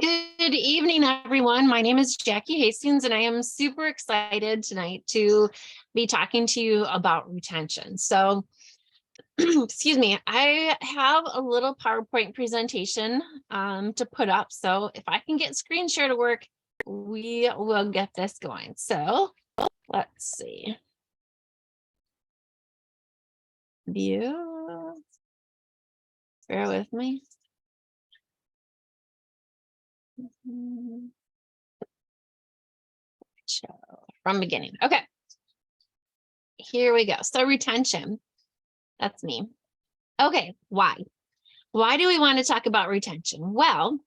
Good evening, everyone. My name is Jackie Hastings, and I am super excited tonight to be talking to you about retention. So, excuse me, I have a little PowerPoint presentation to put up. So if I can get screen share to work, we will get this going. So let's see. View. Bear with me. Show from beginning. Okay. Here we go. So retention. That's me. Okay, why? Why do we want to talk about retention? Well,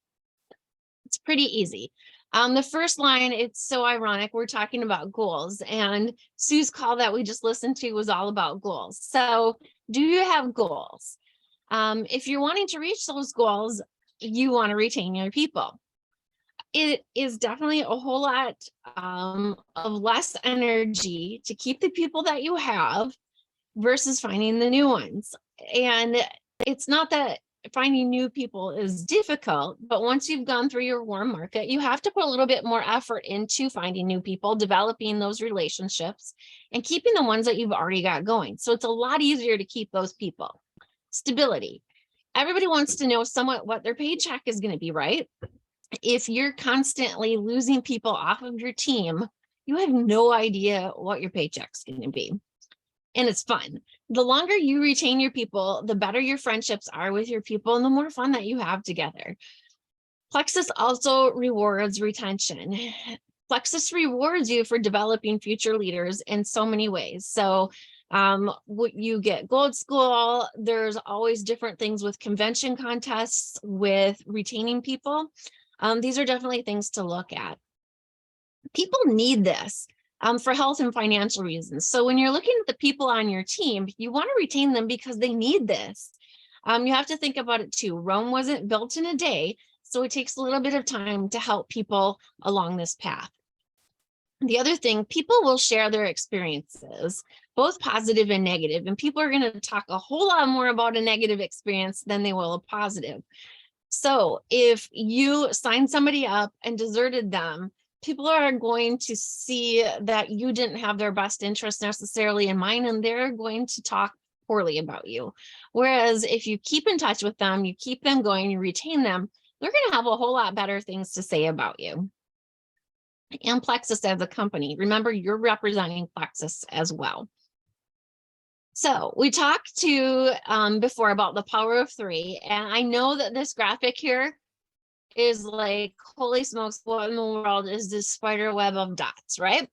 it's pretty easy. The first line, it's so ironic. We're talking about goals, and Sue's call that we just listened to was all about goals. So do you have goals? If you're wanting to reach those goals, you want to retain your people. It is definitely a whole lot of less energy to keep the people that you have versus finding the new ones. And it's not that finding new people is difficult, but once you've gone through your warm market, you have to put a little bit more effort into finding new people, developing those relationships, and keeping the ones that you've already got going. So it's a lot easier to keep those people. Stability. Everybody wants to know somewhat what their paycheck is going to be, right? If you're constantly losing people off of your team, you have no idea what your paycheck's going to be. And it's fun. The longer you retain your people, the better your friendships are with your people and the more fun that you have together. Plexus also rewards retention. Plexus rewards you for developing future leaders in so many ways. So you get Gold School. There's always different things with convention contests, with retaining people. These are definitely things to look at. People need this. For health and financial reasons. So when you're looking at the people on your team, you want to retain them because they need this. You have to think about it too. Rome wasn't built in a day, so it takes a little bit of time to help people along this path. The other thing, people will share their experiences, both positive and negative, and people are going to talk a whole lot more about a negative experience than they will a positive. So if you sign somebody up and deserted them, people are going to see that you didn't have their best interest necessarily in mind, and they're going to talk poorly about you. Whereas if you keep in touch with them, you keep them going, you retain them, they're going to have a whole lot better things to say about you. And Plexus as a company, remember you're representing Plexus as well. So we talked before about the power of three, and I know that this graphic here is like, holy smokes, what in the world is this spider web of dots, right?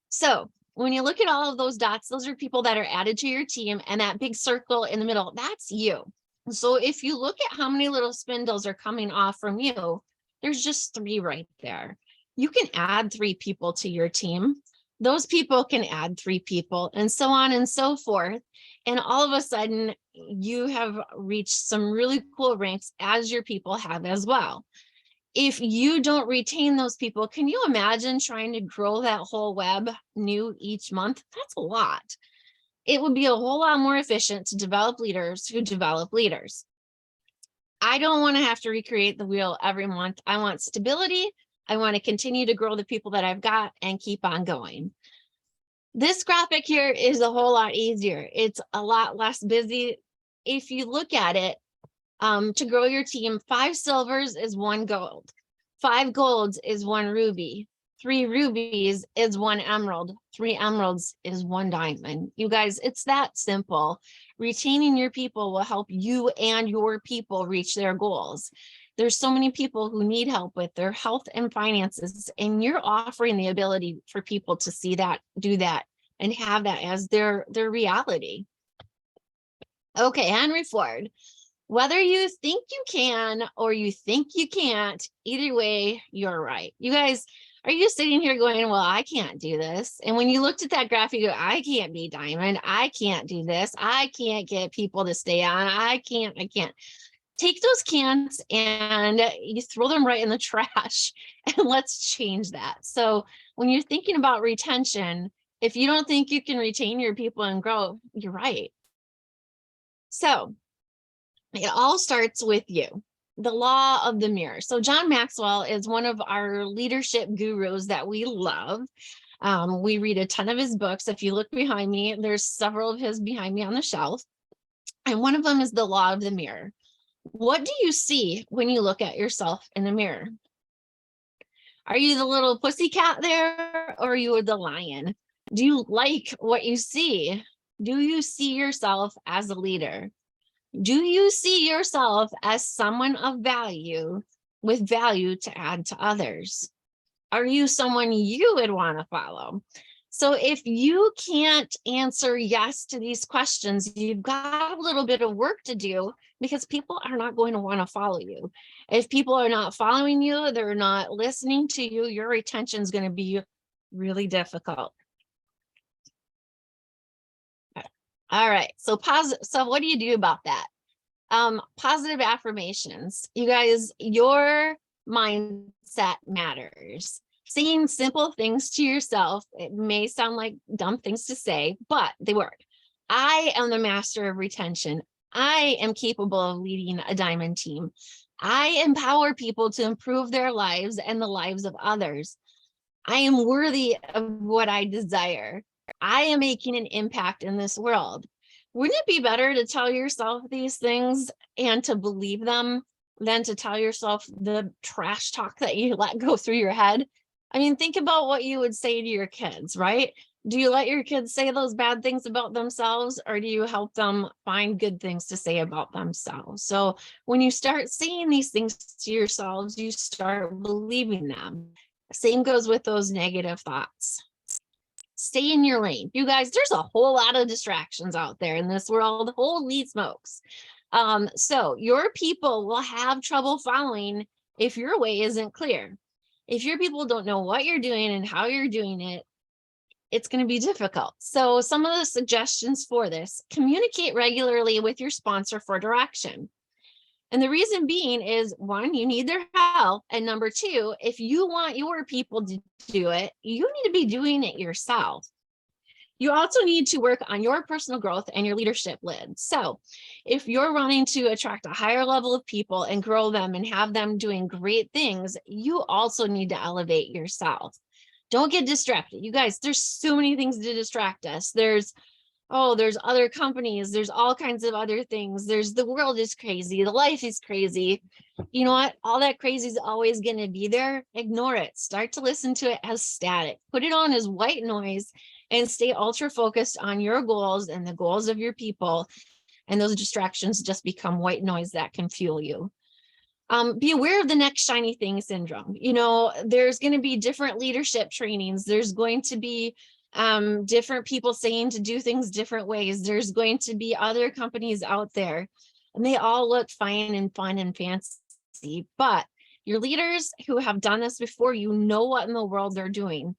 So when you look at all of those dots, those are people that are added to your team, and that big circle in the middle, that's you. So if you look at how many little spindles are coming off from you, there's just 3 right there. You can add 3 people to your team. Those people can add 3 people, and so on and so forth. And all of a sudden, you have reached some really cool ranks, as your people have as well. If you don't retain those people, can you imagine trying to grow that whole web new each month? That's a lot. It would be a whole lot more efficient to develop leaders who develop leaders. I don't want to have to recreate the wheel every month. I want stability. I want to continue to grow the people that I've got and keep on going. This graphic here is a whole lot easier. It's a lot less busy. If you look at it, to grow your team, 5 silvers is 1 gold. 5 golds is 1 ruby. 3 rubies is 1 emerald. 3 emeralds is 1 diamond. You guys, it's that simple. Retaining your people will help you and your people reach their goals. There's so many people who need help with their health and finances, and you're offering the ability for people to see that, do that, and have that as their reality. Okay, Henry Ford. Whether you think you can or you think you can't, either way, you're right. You guys, are you sitting here going, well, I can't do this? And when you looked at that graph, you go, I can't be diamond. I can't do this. I can't get people to stay on. I can't. Take those cans and you throw them right in the trash, and let's change that. So when you're thinking about retention, if you don't think you can retain your people and grow, you're right. So it all starts with you. the law of the mirror. So John Maxwell is one of our leadership gurus that we love. We read a ton of his books. If you look behind me, there's several of his behind me on the shelf. And one of them is the law of the mirror. What do you see when you look at yourself in the mirror? Are you the little pussycat there, or are you the lion? Do you like what you see? Do you see yourself as a leader? Do you see yourself as someone of value with value to add to others? Are you someone you would want to follow? So if you can't answer yes to these questions, you've got a little bit of work to do, because people are not going to want to follow you. If people are not following you, they're not listening to you, your retention is going to be really difficult. All right, so what do you do about that? Positive affirmations. You guys, your mindset matters. Saying simple things to yourself, it may sound like dumb things to say, but they work. I am the master of retention. I am capable of leading a diamond team. I empower people to improve their lives and the lives of others. I am worthy of what I desire. I am making an impact in this world. Wouldn't it be better to tell yourself these things and to believe them than to tell yourself the trash talk that you let go through your head? I mean, think about what you would say to your kids, right? Do you let your kids say those bad things about themselves, or do you help them find good things to say about themselves? So when you start saying these things to yourselves, you start believing them. Same goes with those negative thoughts. Stay in your lane. You guys, there's a whole lot of distractions out there in this world. Holy smokes. So your people will have trouble following if your way isn't clear. If your people don't know what you're doing and how you're doing it, it's going to be difficult. So some of the suggestions for this: communicate regularly with your sponsor for direction. And the reason being is, one, you need their help. And number two, if you want your people to do it, you need to be doing it yourself. You also need to work on your personal growth and your leadership lid. So if you're wanting to attract a higher level of people and grow them and have them doing great things, you also need to elevate yourself. Don't get distracted. You guys, there's so many things to distract us. There's other companies, there's all kinds of other things. There's the world is crazy, the life is crazy. You know what? All that crazy is always going to be there. Ignore it. Start to listen to it as static. Put it on as white noise and stay ultra focused on your goals and the goals of your people. And those distractions just become white noise that can fuel you. Be aware of the next shiny thing syndrome. You know, there's going to be different leadership trainings. There's going to be different people saying to do things different ways. There's going to be other companies out there, and they all look fine and fun and fancy, but your leaders who have done this before, you know what in the world they're doing.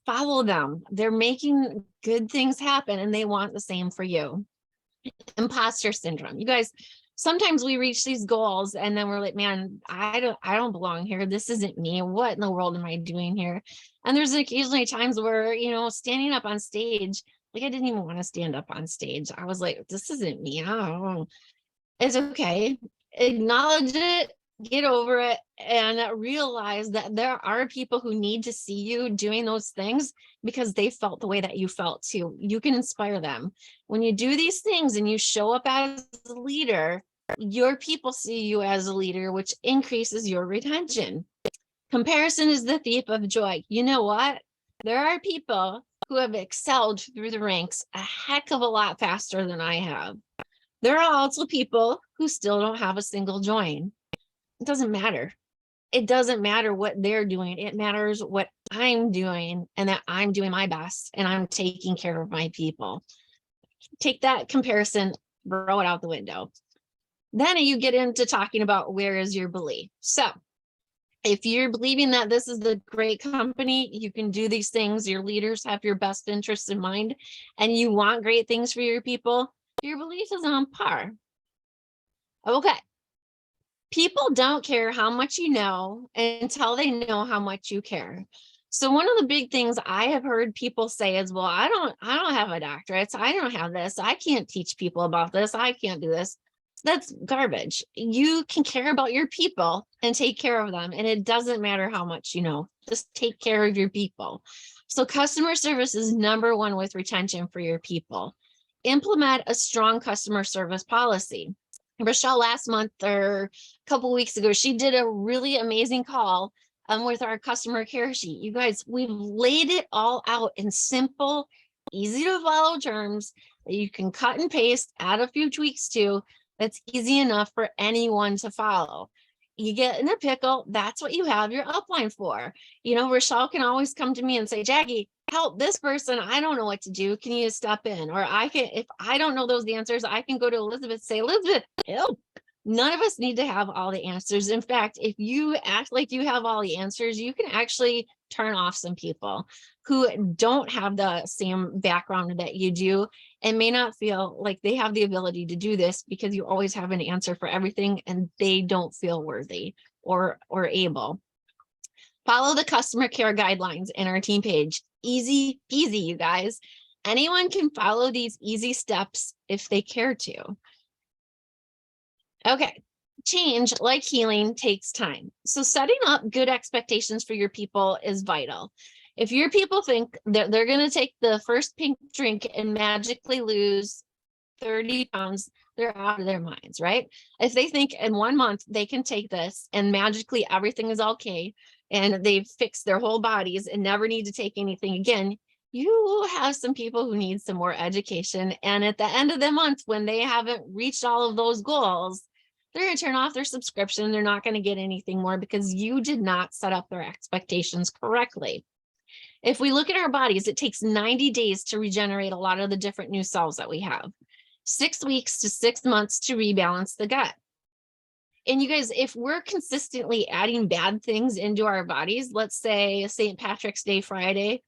Follow them. They're making good things happen, and they want the same for you. Imposter syndrome. You guys, sometimes we reach these goals and then we're like, man, I don't belong here. This isn't me. What in the world am I doing here? And there's occasionally times where, you know, standing up on stage, like I didn't even want to stand up on stage. I was like, this isn't me. I don't know. It's okay. Acknowledge it, get over it, and realize that there are people who need to see you doing those things because they felt the way that you felt too. You can inspire them. When you do these things and you show up as a leader, your people see you as a leader, which increases your retention. Comparison is the thief of joy. You know what? There are people who have excelled through the ranks a heck of a lot faster than I have. There are also people who still don't have a single join. It doesn't matter. It doesn't matter what they're doing. It matters what I'm doing, and that I'm doing my best and I'm taking care of my people. Take that comparison, throw it out the window. Then you get into talking about where is your belief. So if you're believing that this is the great company, you can do these things, your leaders have your best interests in mind, and you want great things for your people, your belief is on par. Okay. People don't care how much you know until they know how much you care. So one of the big things I have heard people say is, well, I don't have a doctorate. I don't have this. I can't teach people about this. I can't do this. That's garbage. You can care about your people and take care of them. And it doesn't matter how much you know, just take care of your people. So customer service is number one with retention for your people. Implement a strong customer service policy. Rochelle last month or a couple weeks ago, she did a really amazing call with our customer care sheet. You guys, we've laid it all out in simple, easy to follow terms that you can cut and paste, add a few tweaks to. That's easy enough for anyone to follow. You get in a pickle, that's what you have your upline for. You know, Rochelle can always come to me and say, Jackie, help this person. I don't know what to do. Can you step in? Or I can, if I don't know those answers, I can go to Elizabeth, say, Elizabeth, help. None of us need to have all the answers. In fact, if you act like you have all the answers, you can actually turn off some people who don't have the same background that you do and may not feel like they have the ability to do this because you always have an answer for everything and they don't feel worthy or able. Follow the customer care guidelines in our team page. Easy peasy, you guys. Anyone can follow these easy steps if they care to. Okay, change, like healing, takes time. So setting up good expectations for your people is vital. If your people think that they're going to take the first pink drink and magically lose 30 pounds, they're out of their minds, right? If they think in 1 month they can take this and magically everything is okay and they've fixed their whole bodies and never need to take anything again, you have some people who need some more education. And at the end of the month, when they haven't reached all of those goals, they're going to turn off their subscription. They're not going to get anything more because you did not set up their expectations correctly. If we look at our bodies, it takes 90 days to regenerate a lot of the different new cells that we have. 6 weeks to 6 months to rebalance the gut. And you guys, if we're consistently adding bad things into our bodies, let's say St. Patrick's Day Friday,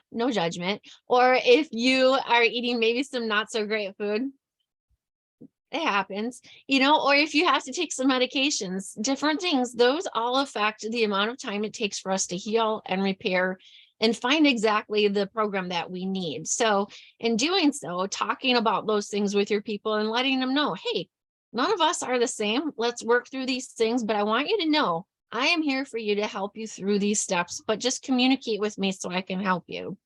no judgment, or if you are eating maybe some not so great food, it happens, you know, or if you have to take some medications, different things, those all affect the amount of time it takes for us to heal and repair and find exactly the program that we need. So in doing so, talking about those things with your people and letting them know, hey, none of us are the same. Let's work through these things, but I want you to know I am here for you to help you through these steps, but just communicate with me so I can help you.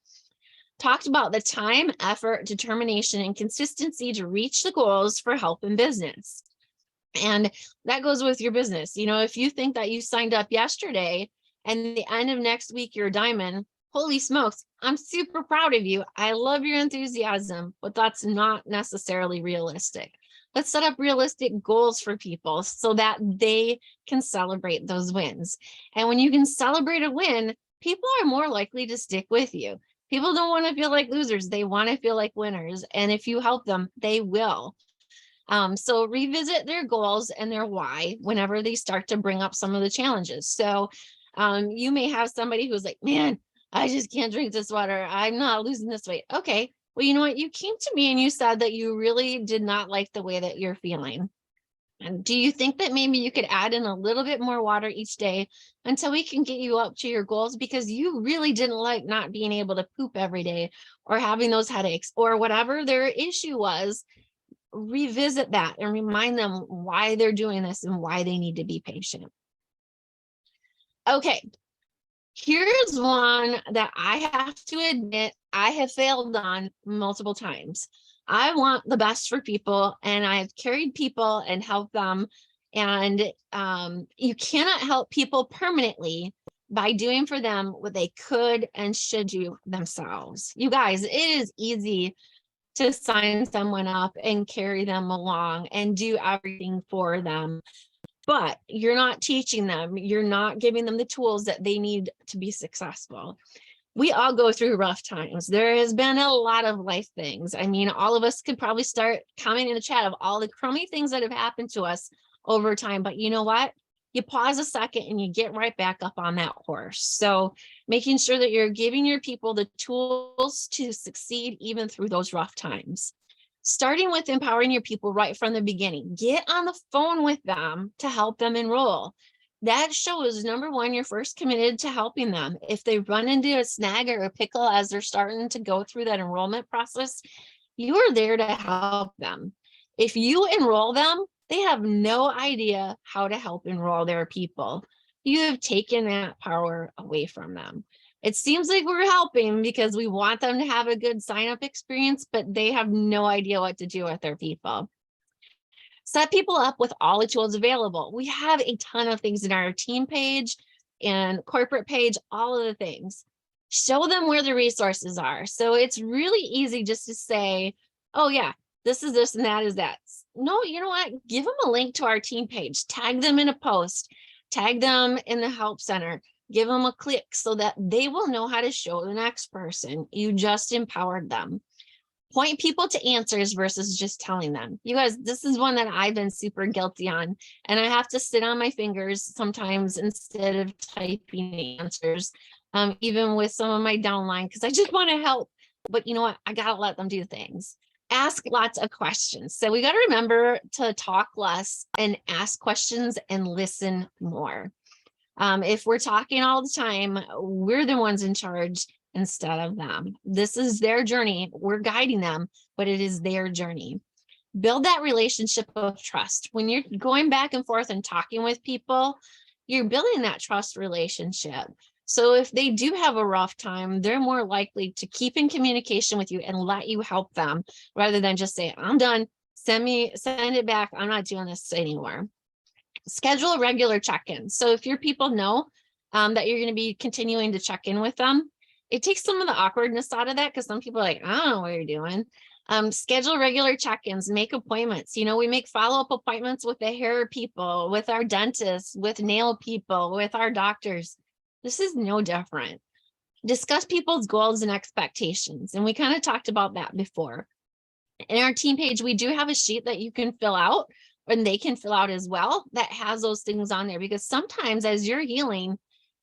Talked about the time, effort, determination, and consistency to reach the goals for health and business. And that goes with your business. You know, if you think that you signed up yesterday and the end of next week, you're a diamond, holy smokes, I'm super proud of you. I love your enthusiasm, but that's not necessarily realistic. Let's set up realistic goals for people so that they can celebrate those wins. And when you can celebrate a win, people are more likely to stick with you. People don't want to feel like losers. They want to feel like winners. And if you help them, they will. So revisit their goals and their why whenever they start to bring up some of the challenges. So you may have somebody who's like, man, I just can't drink this water. I'm not losing this weight. Okay, well, you know what? You came to me and you said that you really did not like the way that you're feeling. And do you think that maybe you could add in a little bit more water each day until we can get you up to your goals? Because you really didn't like not being able to poop every day or having those headaches or whatever their issue was. Revisit that and remind them why they're doing this and why they need to be patient. Okay, here's one that I have to admit I have failed on multiple times. I want the best for people and I've carried people and helped them. And you cannot help people permanently by doing for them what they could and should do themselves. You guys, it is easy to sign someone up and carry them along and do everything for them. But you're not teaching them, you're not giving them the tools that they need to be successful. We all go through rough times. There has been a lot of life things. I mean, all of us could probably start commenting in the chat of all the crummy things that have happened to us over time. But you know what? You pause a second and you get right back up on that horse. So making sure that you're giving your people the tools to succeed even through those rough times. Starting with empowering your people right from the beginning. Get on the phone with them to help them enroll. That shows, number one, you're first committed to helping them. If they run into a snag or a pickle as they're starting to go through that enrollment process, you are there to help them. If you enroll them, they have no idea how to help enroll their people. You have taken that power away from them. It seems like we're helping because we want them to have a good sign-up experience, but they have no idea what to do with their people. Set people up with all the tools available. We have a ton of things in our team page and corporate page, all of the things. Show them where the resources are. So it's really easy just to say, oh yeah, this is this and that is that. No, you know what? Give them a link to our team page, tag them in a post, tag them in the help center, give them a click so that they will know how to show the next person. You just empowered them. Point people to answers versus just telling them. You guys, this is one that I've been super guilty on, and I have to sit on my fingers sometimes instead of typing answers, even with some of my downline, because I just want to help. But you know what? I got to let them do things. Ask lots of questions. So we got to remember to talk less and ask questions and listen more. If we're talking all the time, we're the ones in charge instead of them. This is their journey. We're guiding them, but it is their journey. Build that relationship of trust. When you're going back and forth and talking with people, you're building that trust relationship. So if they do have a rough time, they're more likely to keep in communication with you and let you help them rather than just say, I'm done, send it back. I'm not doing this anymore. Schedule a regular check-in. So if your people know that you're going to be continuing to check in with them, it takes some of the awkwardness out of that, because some people are like, I don't know what you're doing. Schedule regular check-ins, make appointments. You know, we make follow-up appointments with the hair people, with our dentists, with nail people, with our doctors. This is no different. Discuss people's goals and expectations. And we kind of talked about that before. In our team page, we do have a sheet that you can fill out, and they can fill out as well, that has those things on there, because sometimes as you're healing,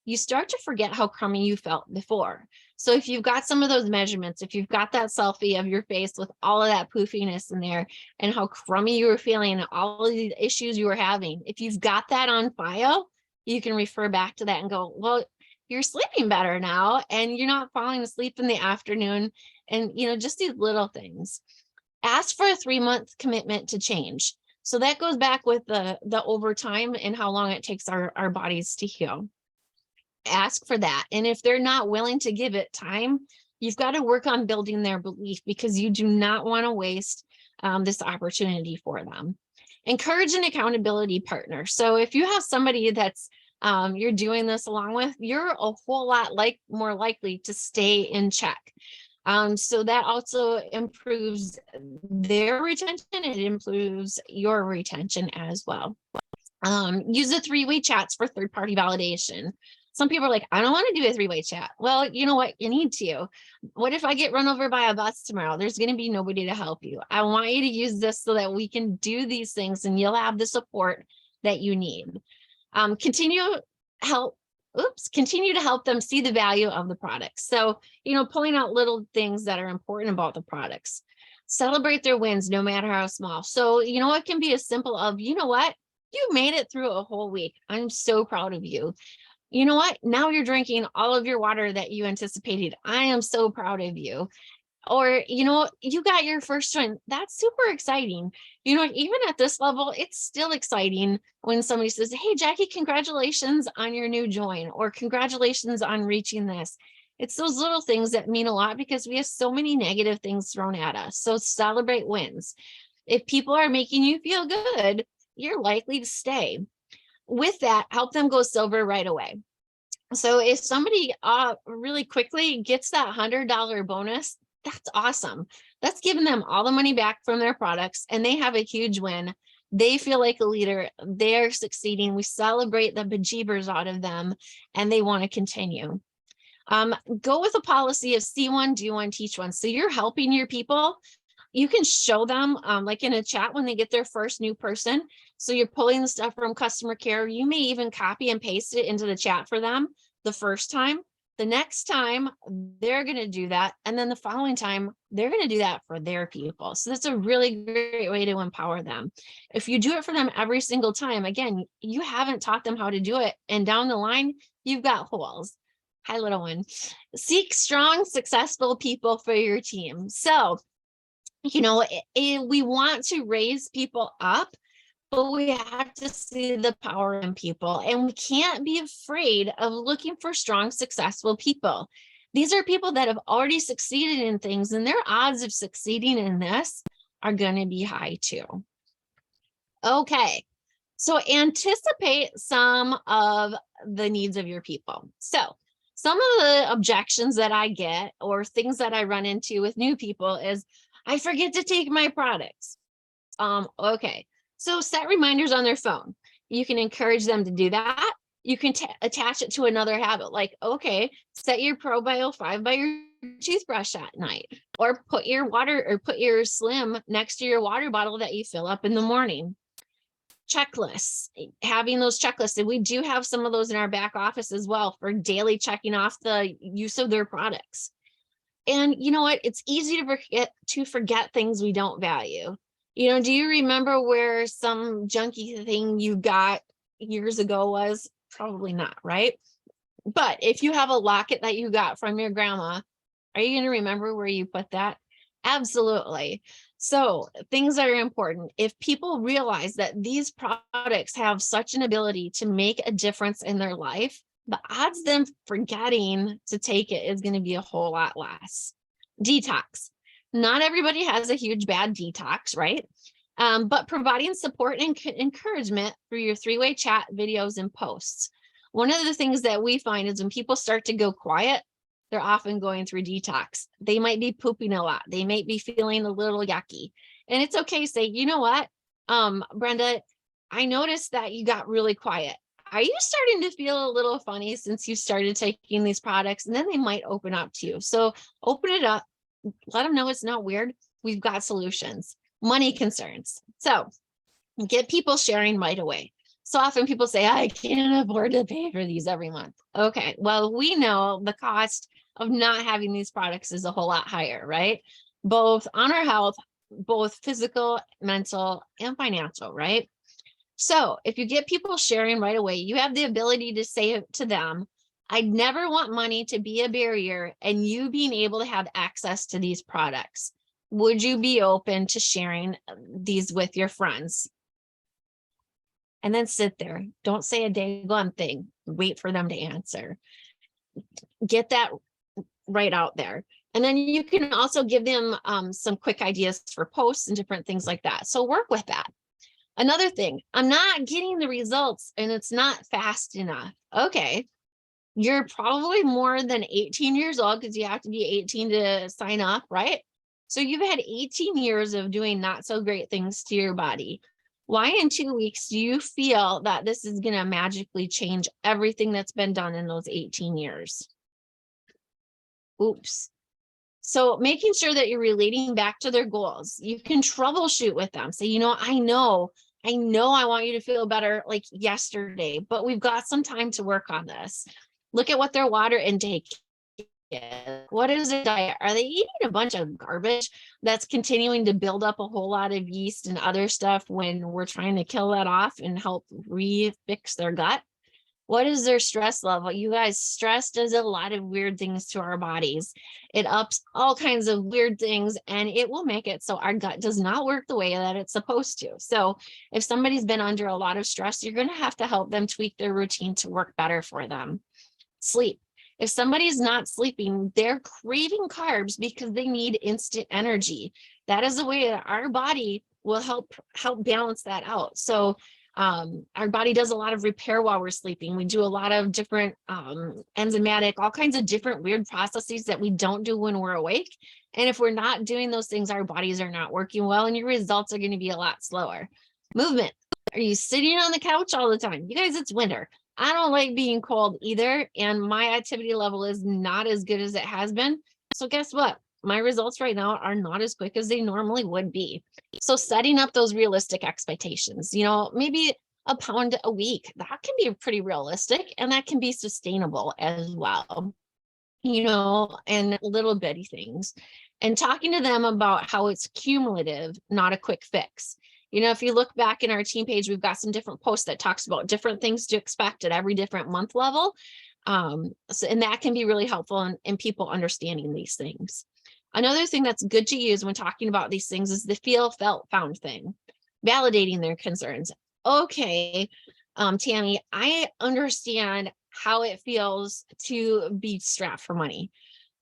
you start to forget how crummy you felt before. So if you've got some of those measurements, if you've got that selfie of your face with all of that poofiness in there and how crummy you were feeling and all of the issues you were having, if you've got that on file, you can refer back to that and go, well, you're sleeping better now and you're not falling asleep in the afternoon. And, you know, just these little things. Ask for a 3-month commitment to change. So that goes back with the overtime and how long it takes our bodies to heal. Ask for that. And if they're not willing to give it time, you've got to work on building their belief, because you do not want to waste this opportunity for them. Encourage an accountability partner. So if you have somebody that's you're doing this along with, you're a whole lot more likely to stay in check. So that also improves their retention. It improves your retention as well. Use the 3-way chats for third-party validation. Some people are like, I don't want to do a 3-way chat. Well, you know what? You need to. What if I get run over by a bus tomorrow? There's going to be nobody to help you. I want you to use this so that we can do these things and you'll have the support that you need. Continue to help them see the value of the products. So, you know, pulling out little things that are important about the products. Celebrate their wins, no matter how small. So, you know, it can be as simple of, you know what? You made it through a whole week. I'm so proud of you. You know what? Now you're drinking all of your water that you anticipated. I am so proud of you. Or, you know, you got your first joint. That's super exciting. You know, even at this level, it's still exciting when somebody says, hey, Jackie, congratulations on your new joint, or congratulations on reaching this. It's those little things that mean a lot, because we have so many negative things thrown at us. So celebrate wins. If people are making you feel good, you're likely to stay. With that, help them go silver right away. So if somebody really quickly gets that $100 bonus, that's awesome. That's giving them all the money back from their products, and they have a huge win. They feel like a leader. They're succeeding. We celebrate the bejeebers out of them, and they want to continue. Go with a policy of see one, do one, teach one. So you're helping your people. You can show them like in a chat when they get their first new person. So you're pulling the stuff from customer care. You may even copy and paste it into the chat for them the first time. The next time they're going to do that. And then the following time, they're going to do that for their people. So that's a really great way to empower them. If you do it for them every single time, again, you haven't taught them how to do it. And down the line, you've got holes. Hi, little one. Seek strong, successful people for your team. So we want to raise people up, but we have to see the power in people, and we can't be afraid of looking for strong, successful people. These are people that have already succeeded in things, and their odds of succeeding in this are going to be high too. Okay, so anticipate some of the needs of your people. So some of the objections that I get or things that I run into with new people is, I forget to take my products. Okay, so set reminders on their phone. You can encourage them to do that. You can attach it to another habit, like, okay, set your ProBio 5 by your toothbrush at night, or put your Slim next to your water bottle that you fill up in the morning. Checklists, having those checklists, and we do have some of those in our back office as well for daily checking off the use of their products. And you know what? It's easy to forget things we don't value. Do you remember where some junky thing you got years ago was? Probably not, right? But if you have a locket that you got from your grandma, are you going to remember where you put that? Absolutely. So things that are important. If people realize that these products have such an ability to make a difference in their life, the odds of them forgetting to take it is going to be a whole lot less. Detox. Not everybody has a huge bad detox, right? But providing support and encouragement through your 3-way chat, videos, and posts. One of the things that we find is when people start to go quiet, they're often going through detox. They might be pooping a lot. They might be feeling a little yucky. And it's okay to say, you know what, Brenda, I noticed that you got really quiet. Are you starting to feel a little funny since you started taking these products? And then they might open up to you. So open it up, let them know it's not weird. We've got solutions. Money concerns. So get people sharing right away. So often people say, I can't afford to pay for these every month. Okay, well, we know the cost of not having these products is a whole lot higher, right? Both on our health, both physical, mental, and financial, right? So if you get people sharing right away, you have the ability to say to them, I'd never want money to be a barrier and you being able to have access to these products. Would you be open to sharing these with your friends? And then sit there. Don't say a daggone thing. Wait for them to answer. Get that right out there. And then you can also give them some quick ideas for posts and different things like that. So work with that. Another thing, I'm not getting the results and it's not fast enough. Okay, you're probably more than 18 years old because you have to be 18 to sign up, right? So you've had 18 years of doing not so great things to your body. Why in 2 weeks do you feel that this is going to magically change everything that's been done in those 18 years? Oops. So making sure that you're relating back to their goals. You can troubleshoot with them. Say, I know I want you to feel better like yesterday, but we've got some time to work on this. Look at what their water intake is. What is their diet? Are they eating a bunch of garbage that's continuing to build up a whole lot of yeast and other stuff when we're trying to kill that off and help refix their gut? What is their stress level? You guys, stress does a lot of weird things to our bodies. It ups all kinds of weird things and it will make it so our gut does not work the way that it's supposed to. So if somebody's been under a lot of stress, you're going to have to help them tweak their routine to work better for them. Sleep. If somebody's not sleeping, they're craving carbs because they need instant energy. That is the way that our body will help balance that out. So our body does a lot of repair while we're sleeping. We do a lot of different enzymatic, all kinds of different weird processes that we don't do when we're awake. And if we're not doing those things, our bodies are not working well and your results are going to be a lot slower. Movement. Are you sitting on the couch all the time? You guys, it's winter. I don't like being cold either. And my activity level is not as good as it has been. So guess what? My results right now are not as quick as they normally would be. So setting up those realistic expectations, maybe a pound a week, that can be pretty realistic and that can be sustainable as well, and little bitty things. And talking to them about how it's cumulative, not a quick fix. If you look back in our team page, we've got some different posts that talks about different things to expect at every different month level. And that can be really helpful in people understanding these things. Another thing that's good to use when talking about these things is the feel, felt, found thing, validating their concerns. Okay, Tammy, I understand how it feels to be strapped for money.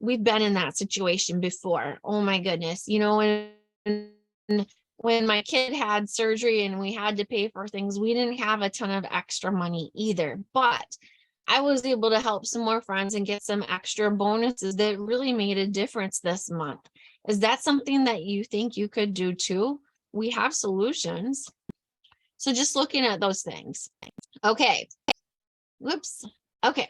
We've been in that situation before. Oh my goodness. You know, when my kid had surgery and we had to pay for things, we didn't have a ton of extra money either. But I was able to help some more friends and get some extra bonuses that really made a difference this month. Is that something that you think you could do too? We have solutions. So just looking at those things. Okay. Whoops. Okay.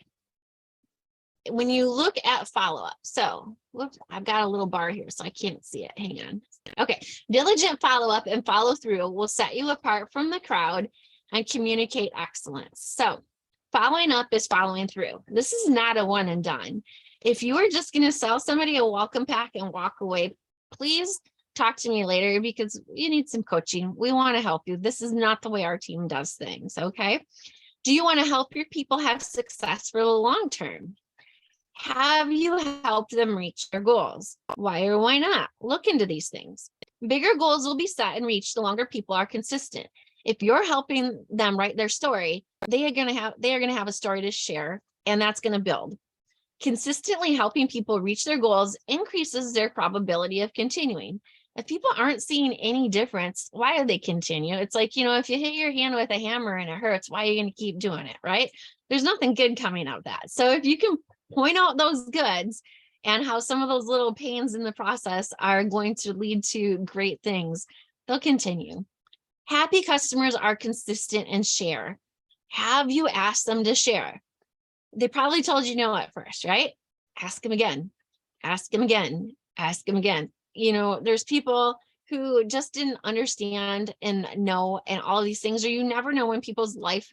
When you look at follow-up, so whoops, I've got a little bar here, so I can't see it. Hang on. Okay. Diligent follow-up and follow through will set you apart from the crowd and communicate excellence. So following up is following through. This is not a one and done. If you are just going to sell somebody a welcome pack and walk away, please talk to me later because you need some coaching. We want to help you. This is not the way our team does things. Okay. Do you want to help your people have success for the long term? Have you helped them reach their goals? Why or why not? Look into these things. Bigger goals will be set and reached the longer people are consistent. If you're helping them write their story, they are going to have a story to share, and that's going to build. Consistently helping people reach their goals increases their probability of continuing. If people aren't seeing any difference, why do they continue? It's like, you know, if you hit your hand with a hammer and it hurts, why are you going to keep doing it, right? There's nothing good coming out of that. So if you can point out those goods and how some of those little pains in the process are going to lead to great things, they'll continue. Happy customers are consistent and share. Have you asked them to share? They probably told you no at first, right? Ask them again, ask them again, ask them again. You know, there's people who just didn't understand and know and all of these things, or you never know when people's life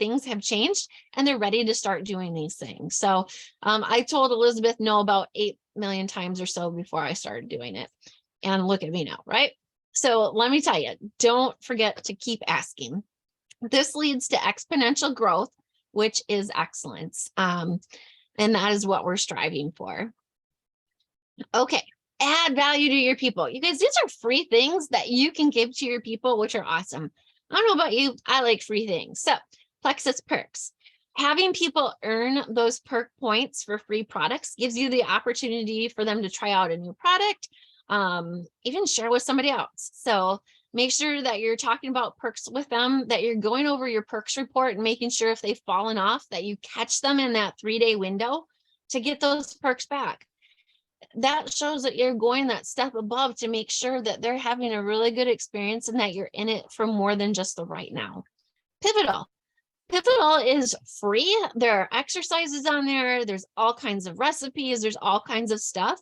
things have changed and they're ready to start doing these things. So I told Elizabeth no about 8 million times or so before I started doing it. And look at me now, right? So let me tell you, don't forget to keep asking. This leads to exponential growth, which is excellence. And that is what we're striving for. Okay. Add value to your people. You guys, these are free things that you can give to your people, which are awesome. I don't know about you. I like free things. So Plexus perks. Having people earn those perk points for free products gives you the opportunity for them to try out a new product, even share with somebody else. So make sure that you're talking about perks with them, that you're going over your perks report and making sure if they've fallen off, that you catch them in that 3-day window to get those perks back. That shows that you're going that step above to make sure that they're having a really good experience and that you're in it for more than just the right now. Pivotal. Pivotal is free. There are exercises on there. There's all kinds of recipes. There's all kinds of stuff.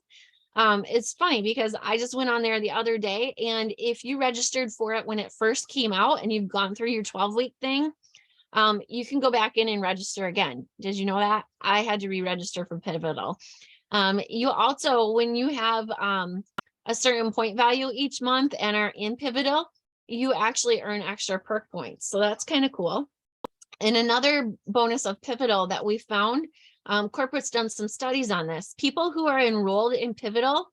It's funny because I just went on there the other day, and if you registered for it when it first came out and you've gone through your 12-week thing, you can go back in and register again. Did you know that? I had to re-register for Pivotal. You also, when you have a certain point value each month and are in Pivotal, you actually earn extra perk points. So that's kind of cool. And another bonus of Pivotal that we found, corporate's done some studies on this. People who are enrolled in Pivotal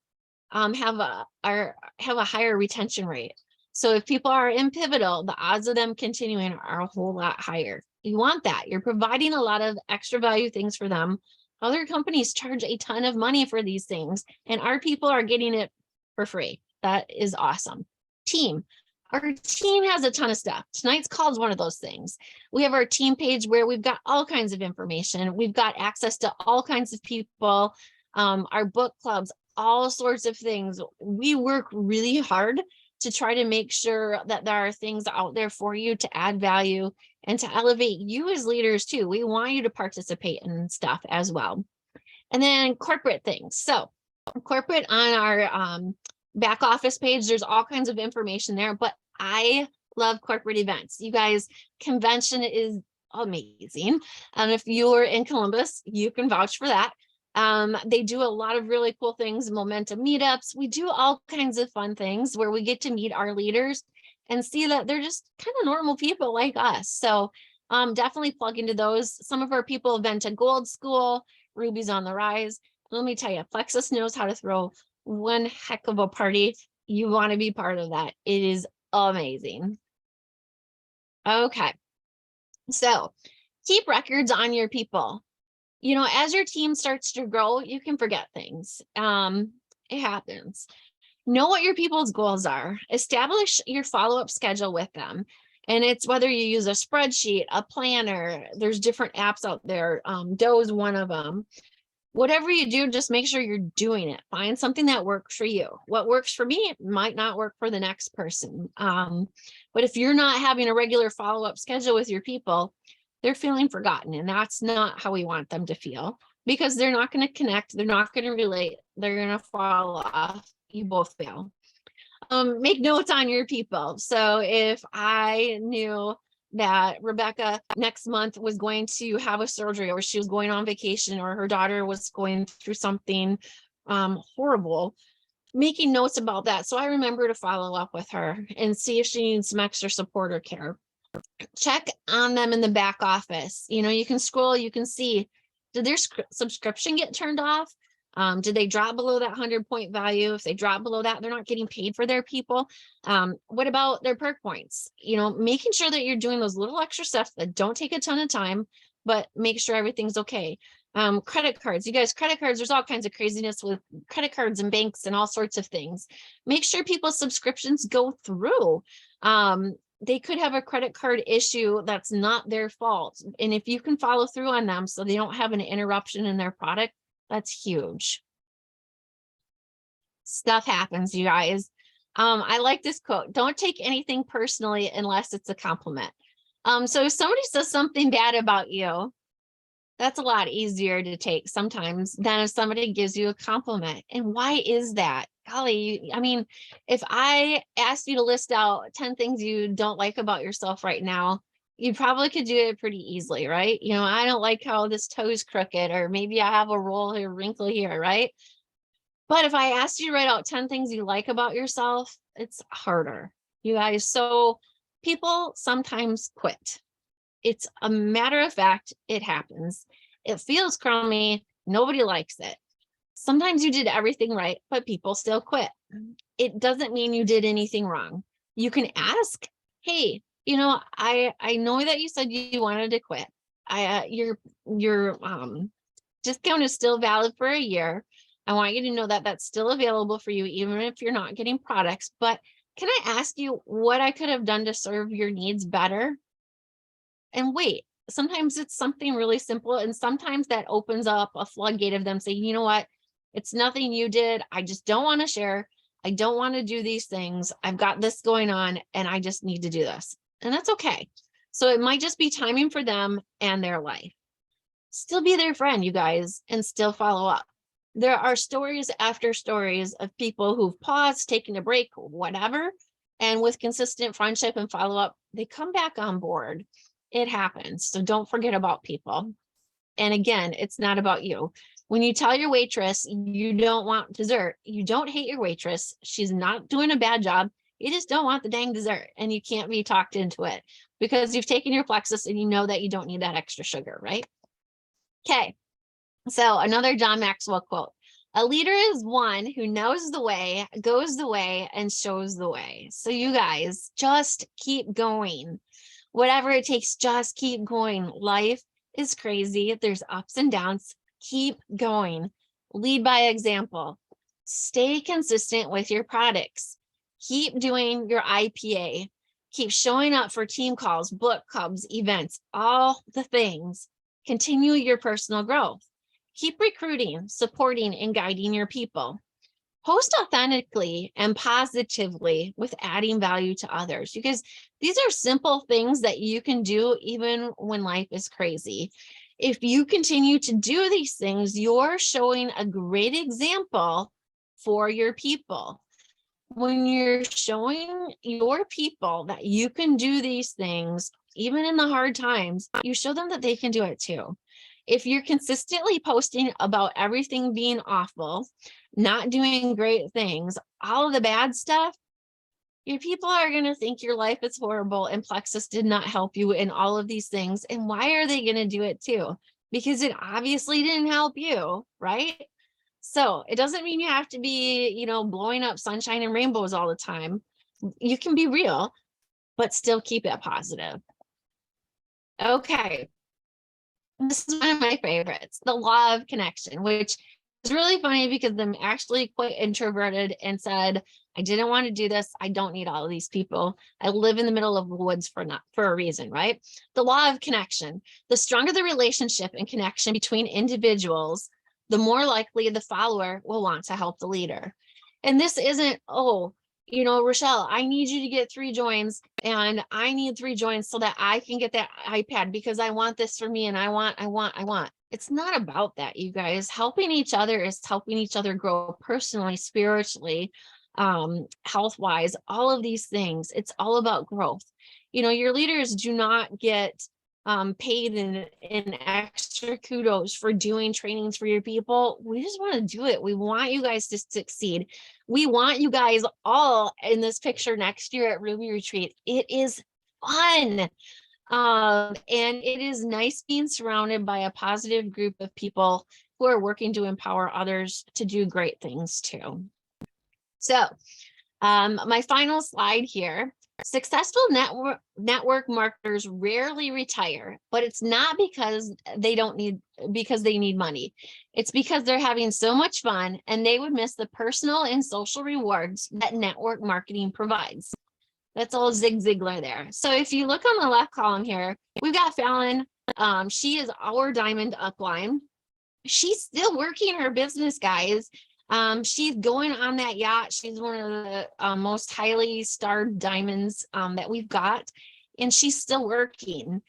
have a higher retention rate. So if people are in Pivotal, the odds of them continuing are a whole lot higher. You want that. You're providing a lot of extra value things for them. Other companies charge a ton of money for these things, and our people are getting it for free. That is awesome. Team. Our team has a ton of stuff. Tonight's call is one of those things. We have our team page where we've got all kinds of information. We've got access to all kinds of people, our book clubs, all sorts of things. We work really hard to try to make sure that there are things out there for you to add value and to elevate you as leaders too. We want you to participate in stuff as well. And then corporate things. So corporate on our back office page, there's all kinds of information there, but I love corporate events. You guys, convention is amazing. And if you're in Columbus, you can vouch for that. They do a lot of really cool things, momentum meetups. We do all kinds of fun things where we get to meet our leaders and see that they're just kind of normal people like us. So definitely plug into those. Some of our people have been to Gold School, Ruby's on the Rise. Let me tell you, Plexus knows how to throw one heck of a party. You want to be part of that. It is amazing. Okay. So keep records on your people. You know, as your team starts to grow, you can forget things. It happens. Know what your people's goals are. Establish your follow-up schedule with them. And it's whether you use a spreadsheet, a planner, there's different apps out there. Doe is one of them. Whatever you do, just make sure you're doing it. Find something that works for you. What works for me might not work for the next person. But if you're not having a regular follow-up schedule with your people, they're feeling forgotten. And that's not how we want them to feel, because they're not going to connect. They're not going to relate. They're going to fall off. You both fail. Make notes on your people. So if I knew that Rebecca next month was going to have a surgery, or she was going on vacation, or her daughter was going through something horrible, making notes about that. So I remember to follow up with her and see if she needs some extra support or care. Check on them in the back office. You know, you can scroll, you can see, did their subscription get turned off? Did they drop below that 100-point value? If they drop below that, they're not getting paid for their people. What about their perk points? You know, making sure that you're doing those little extra stuff that don't take a ton of time, but make sure everything's okay. Credit cards, you guys, credit cards, there's all kinds of craziness with credit cards and banks and all sorts of things. Make sure people's subscriptions go through. They could have a credit card issue that's not their fault. And if you can follow through on them so they don't have an interruption in their product, that's huge. Stuff happens, you guys. I like this quote. Don't take anything personally unless it's a compliment. So if somebody says something bad about you, that's a lot easier to take sometimes than if somebody gives you a compliment. And why is that? Golly, I mean, if I asked you to list out 10 things you don't like about yourself right now, you probably could do it pretty easily, right? You know, I don't like how this toe is crooked, or maybe I have a roll here, wrinkle here, right? But if I asked you to write out 10 things you like about yourself, it's harder, you guys. So people sometimes quit. It's a matter of fact, it happens. It feels crummy. Nobody likes it. Sometimes you did everything right, but people still quit. It doesn't mean you did anything wrong. You can ask, hey, you know, I know that you said you wanted to quit. Your discount is still valid for a year. I want you to know that that's still available for you, even if you're not getting products. But can I ask you what I could have done to serve your needs better? And wait, sometimes it's something really simple. And sometimes that opens up a floodgate of them saying, you know what? It's nothing you did. I just don't want to share. I don't want to do these things. I've got this going on and I just need to do this. And that's okay. So it might just be timing for them and their life. Still be their friend, you guys, and still follow up. There are stories after stories of people who've paused, taken a break, whatever. And with consistent friendship and follow up, they come back on board. It happens. So don't forget about people. And again, it's not about you. When you tell your waitress you don't want dessert, you don't hate your waitress. She's not doing a bad job. You just don't want the dang dessert, and you can't be talked into it because you've taken your Plexus and you know that you don't need that extra sugar, right? Okay. So another John Maxwell quote. A leader is one who knows the way, goes the way, and shows the way. So you guys just keep going. Whatever it takes, just keep going. Life is crazy. There's ups and downs. Keep going. Lead by example. Stay consistent with your products. Keep doing your IPA. Keep showing up for team calls, book clubs, events, all the things. Continue your personal growth. Keep recruiting, supporting, and guiding your people. Post authentically and positively with adding value to others, because these are simple things that you can do even when life is crazy. If you continue to do these things, you're showing a great example for your people. When you're showing your people that you can do these things, even in the hard times, you show them that they can do it too. If you're consistently posting about everything being awful, not doing great things, all of the bad stuff, your people are going to think your life is horrible and Plexus did not help you in all of these things. And why are they going to do it too? Because it obviously didn't help you, right? So it doesn't mean you have to be, blowing up sunshine and rainbows all the time. You can be real, but still keep it positive. Okay. This is one of my favorites, the law of connection, which is really funny because I'm actually quite introverted and said, I didn't want to do this. I don't need all of these people. I live in the middle of the woods for a reason, right? The law of connection. The stronger the relationship and connection between individuals, the more likely the follower will want to help the leader. And this isn't, Rochelle, I need you to get 3 joins and I need 3 joins so that I can get that iPad because I want this for me and I want. It's not about that, you guys. Helping each other is helping each other grow personally, spiritually, health-wise, all of these things. It's all about growth. Your leaders do not get paid in extra kudos for doing trainings for your people. We just want to do it. We want you guys to succeed. We want you guys all in this picture next year at Ruby Retreat. It is fun. And it is nice being surrounded by a positive group of people who are working to empower others to do great things too. So my final slide here. Successful network marketers rarely retire, but it's not because they need money. It's because they're having so much fun and they would miss the personal and social rewards that network marketing provides. That's all Zig Ziglar there. So if you look on the left column here, we've got Fallon. She is our diamond upline. She's still working her business, guys. She's going on that yacht. She's one of the most highly starred diamonds that we've got, and she's still working.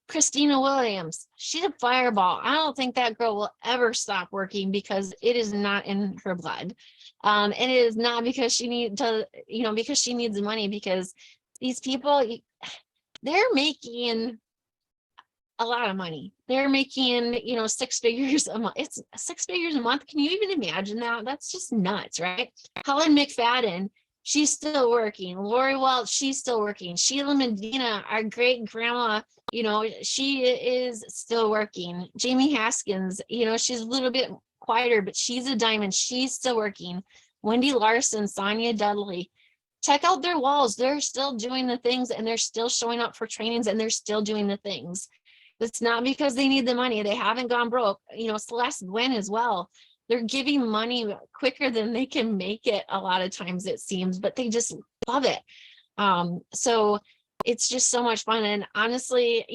Christina Williams, she's a fireball. I don't think that girl will ever stop working because it is not in her blood. And it is not because she needs the money, because these people, they're making a lot of money. They're making, 6 figures a month. It's 6 figures a month. Can you even imagine that? That's just nuts, right? Helen McFadden, she's still working. Lori Welch, she's still working. Sheila Medina, our great grandma, she is still working. Jamie Haskins, she's a little bit quieter, but she's a diamond. She's still working. Wendy Larson, Sonia Dudley. Check out their walls. They're still doing the things and they're still showing up for trainings and they're still doing the things. It's not because they need the money. They haven't gone broke. Celeste Gwen as well. They're giving money quicker than they can make it a lot of times, it seems, but they just love it. So it's just so much fun. And honestly,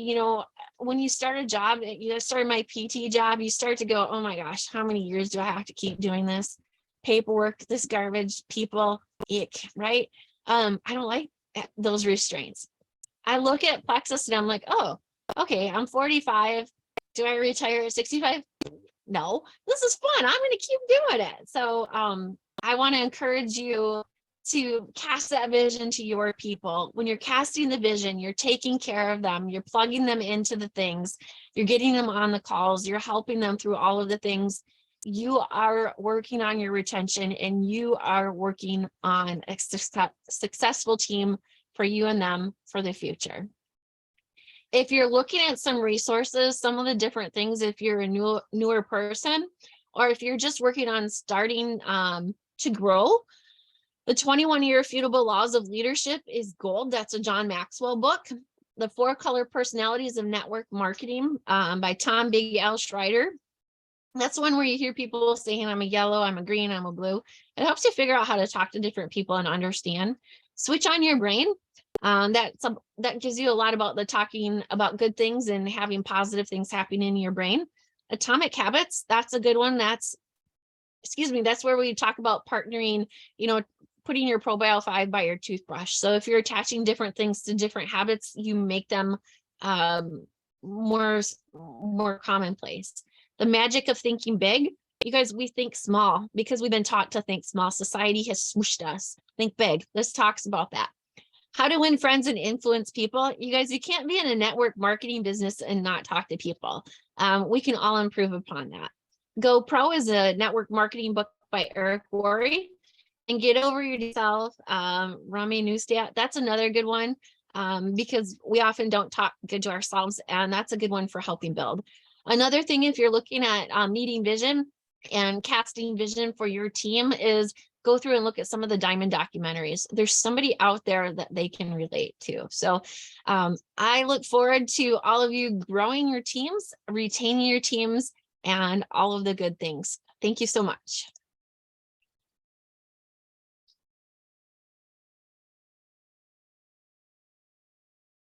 when you start a job, started my PT job, you start to go, oh my gosh, how many years do I have to keep doing this? Paperwork, this garbage, people, ick, right? I don't like those restraints. I look at Plexus and I'm like, oh, okay, I'm 45. Do I retire at 65? No, this is fun. I'm going to keep doing it. So I want to encourage you to cast that vision to your people. When you're casting the vision, you're taking care of them. You're plugging them into the things. You're getting them on the calls. You're helping them through all of the things. You are working on your retention and you are working on a successful team for you and them for the future. If you're looking at some resources, some of the different things, if you're a newer person, or if you're just working on starting to grow, the 21-year Immutable Laws of Leadership is gold. That's a John Maxwell book. The 4 Color Personalities of Network Marketing by Tom Big L. Schreider. That's one where you hear people saying, I'm a yellow, I'm a green, I'm a blue. It helps you figure out how to talk to different people and understand. Switch on Your Brain. That gives you a lot about the talking about good things and having positive things happening in your brain. Atomic Habits, that's a good one. That's where we talk about partnering, putting your Probio 5 by your toothbrush. So if you're attaching different things to different habits, you make them more commonplace. The Magic of Thinking Big. You guys, we think small because we've been taught to think small. Society has swooshed us. Think big. This talks about that. How to Win Friends and Influence People. You guys, you can't be in a network marketing business and not talk to people. We can all improve upon that. Go Pro is a network marketing book by Eric Worre. And Get Over Yourself, Rami Newstat. That's another good one because we often don't talk good to ourselves, and that's a good one for helping build. Another thing, if you're looking at needing vision, and casting vision for your team is go through and look at some of the Diamond documentaries. There's somebody out there that they can relate to. So I look forward to all of you growing your teams, retaining your teams, and all of the good things. Thank you so much.